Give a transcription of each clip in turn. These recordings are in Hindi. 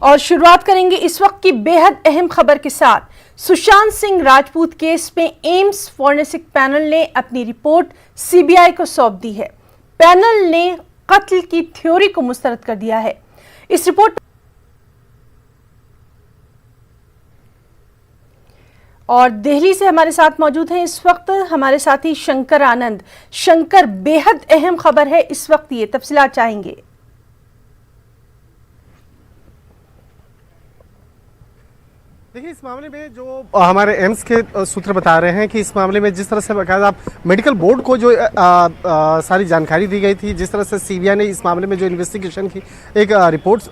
और शुरुआत करेंगे इस वक्त की बेहद अहम खबर के साथ। सुशांत सिंह राजपूत केस में एम्स फॉरेंसिक पैनल ने अपनी रिपोर्ट सीबीआई को सौंप दी है। पैनल ने कत्ल की थ्योरी को मुस्तरद कर दिया है। इस रिपोर्ट और दिल्ली से हमारे साथ मौजूद हैं इस वक्त हमारे साथी शंकर आनंद। शंकर, बेहद अहम खबर है इस वक्त, ये तफसीलात चाहेंगे। देखिए, इस मामले में जो हमारे एम्स के सूत्र बता रहे हैं कि इस मामले में जिस तरह से बाकायदा मेडिकल बोर्ड को जो सारी जानकारी दी गई थी, जिस तरह से सीबीआई ने इस मामले में जो इन्वेस्टिगेशन की एक रिपोर्ट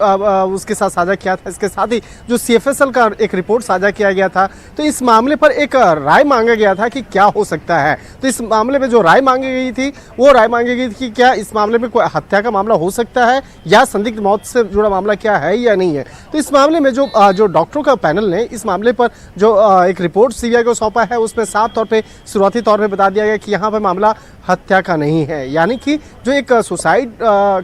उसके साथ साझा किया था, इसके साथ ही जो सीएफएसएल का एक रिपोर्ट साझा किया गया था, तो इस मामले पर एक राय मांगा गया था कि क्या हो सकता है। तो इस मामले में जो राय मांगी गई थी, वो राय मांगी गई थी कि क्या इस मामले में कोई हत्या का मामला हो सकता है या संदिग्ध मौत से जुड़ा मामला क्या है या नहीं है। तो इस मामले में जो डॉक्टरों का पैनल ने इस मामले पर जो एक रिपोर्ट सीबीआई को सौंपा है, उसमें साफ तौर पे शुरुआती तौर पे बता दिया गया कि यहाँ पर मामला हत्या का नहीं है, यानी कि जो एक सुसाइड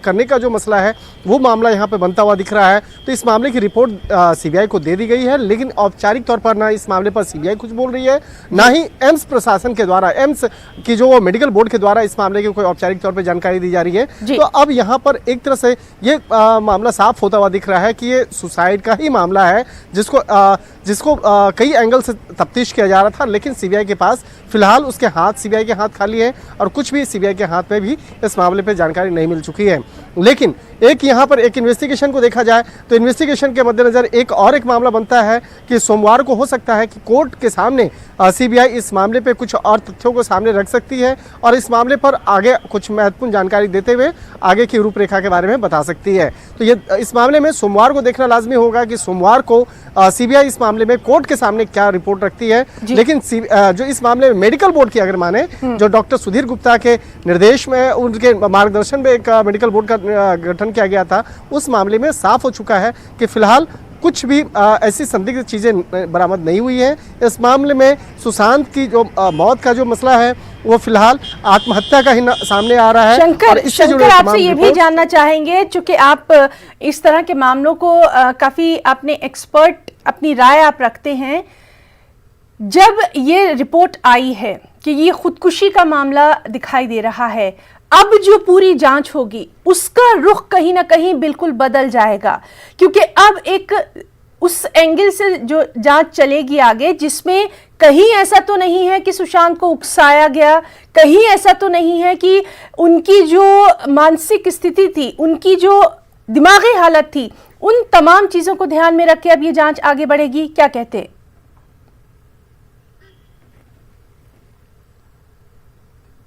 करने का जो मसला है वो मामला यहाँ पे बनता हुआ दिख रहा है। तो इस मामले की रिपोर्ट सीबीआई को दे दी गई है, लेकिन औपचारिक तौर पर ना इस मामले पर सीबीआई कुछ बोल रही है, ना ही एम्स प्रशासन के द्वारा, एम्स की जो मेडिकल बोर्ड के द्वारा इस मामले की कोई औपचारिक तौर पर जानकारी दी जा रही है। तो अब यहाँ पर एक तरह से ये मामला साफ होता हुआ दिख रहा है कि ये सुसाइड का ही मामला है, जिसको कई एंगल से तफ्तीश किया जा रहा था, लेकिन सीबीआई के पास फिलहाल सीबीआई के हाथ खाली है और कुछ भी सीबीआई के हाथ में भी इस मामले पे जानकारी नहीं मिल चुकी है। लेकिन यहाँ पर एक इन्वेस्टिगेशन को देखा जाए तो इन्वेस्टिगेशन के मद्देनजर एक मामला बनता है कि सोमवार को हो सकता है कि कोर्ट के सामने सीबीआई इस मामले पे कुछ और तथ्यों को सामने रख सकती है और इस मामले पर आगे कुछ महत्वपूर्ण जानकारी देते हुए आगे की रूपरेखा के बारे में बता सकती है। तो ये इस मामले में सोमवार को देखना लाजमी होगा कि सोमवार को सीबीआई इस मामले में कोर्ट के सामने क्या रिपोर्ट रखती है। लेकिन जो इस मामले में मेडिकल बोर्ड की अगर माने, जो डॉक्टर सुधीर गुप्ता के निर्देश में, उनके मार्गदर्शन में एक मेडिकल बोर्ड का गठन किया गया था, उस मामले में साफ हो चुका है कि फिलहाल कुछ भी ऐसी संदिग्ध चीजें बरामद नहीं हुई है। इस मामले में सुशांत की जो मौत का जो मसला है वो फिलहाल आत्महत्या का ही सामने आ रहा है। शंकर आपसे ये भी जानना चाहेंगे, चूंकि आप इस तरह के मामलों को काफी अपने एक्सपर्ट अपनी राय आप रखते हैं, जब ये रिपोर्ट आई है कि ये खुदकुशी का मामला दिखाई दे रहा है, अब जो पूरी जांच होगी उसका रुख कहीं ना कहीं बिल्कुल बदल जाएगा, क्योंकि अब एक उस एंगल से जो जांच चलेगी आगे, जिसमें कहीं ऐसा तो नहीं है कि सुशांत को उकसाया गया, कहीं ऐसा तो नहीं है कि उनकी जो मानसिक स्थिति थी, उनकी जो दिमागी हालत थी, उन तमाम चीजों को ध्यान में रख के अब ये जांच आगे बढ़ेगी। क्या कहते हैं?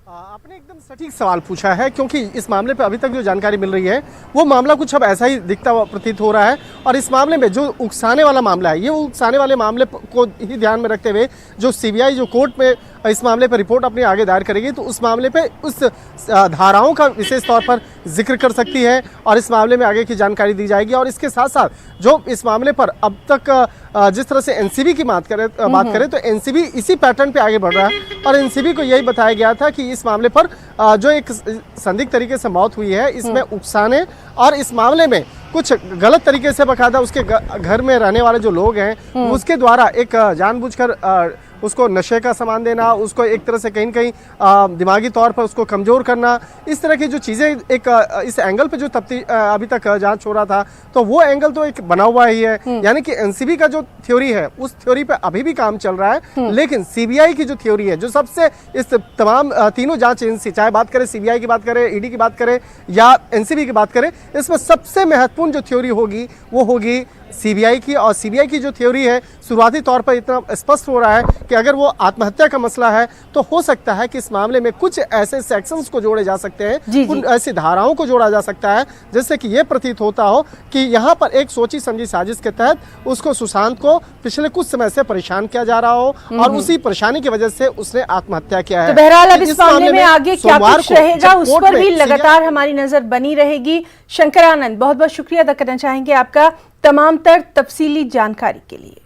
आपने एकदम सटीक सवाल पूछा है, क्योंकि इस मामले पे अभी तक जो जानकारी मिल रही है वो मामला कुछ अब ऐसा ही दिखता हुआ प्रतीत हो रहा है। और इस मामले में जो उकसाने वाला मामला है, ये उकसाने वाले मामले को ही ध्यान में रखते हुए जो सीबीआई जो कोर्ट में इस मामले पर रिपोर्ट अपनी आगे दायर करेगी, तो उस मामले पे उस धाराओं का विशेष तौर पर जिक्र कर सकती है और इस मामले में आगे की जानकारी दी जाएगी। और इसके साथ साथ जो इस मामले पर अब तक जिस तरह से एनसीबी की बात करें तो एनसीबी इसी पैटर्न पे आगे बढ़ रहा है और एनसीबी को यही बताया गया था कि इस मामले पर जो एक संदिग्ध तरीके से मौत हुई है, इसमें उकसाने और इस मामले में कुछ गलत तरीके से बकायदा उसके घर में रहने वाले जो लोग हैं उसके द्वारा एक जानबूझकर उसको नशे का सामान देना, उसको एक तरह से कहीं न कहीं दिमागी तौर पर उसको कमजोर करना, इस तरह की जो चीज़ें एक इस एंगल पे जो अभी तक जांच हो रहा था, तो वो एंगल तो एक बना हुआ ही है। यानी कि एनसीबी का जो थ्योरी है उस थ्योरी पे अभी भी काम चल रहा है, लेकिन सीबीआई की जो थ्योरी है, जो सबसे इस तमाम तीनों जांच एजेंसी, चाहे बात करें सीबीआई की बात करें, ईडी की बात करें या एनसीबी की बात करें, इसमें सबसे महत्वपूर्ण जो थ्योरी होगी वो होगी सीबीआई की। और सीबीआई की जो थ्योरी है शुरुआती तौर पर इतना स्पष्ट हो रहा है कि अगर वो आत्महत्या का मसला है तो हो सकता है कि इस मामले में कुछ ऐसे सेक्शंस को जोड़े जा सकते हैं, उन ऐसी धाराओं को जोड़ा जा सकता है जिससे कि ये प्रतीत होता हो कि यहाँ पर एक सोची समझी साजिश के तहत उसको, सुशांत को पिछले कुछ समय से परेशान किया जा रहा हो और उसी परेशानी की वजह से उसने आत्महत्या किया है। तो बहरहाल अब इस मामले में आगे क्या कुछ रहेगा उस पर भी लगातार हमारी नजर बनी रहेगी। शंकर आनंद, बहुत बहुत शुक्रिया अदा करना चाहेंगे आपका तमाम तर तफसीली जानकारी के लिए।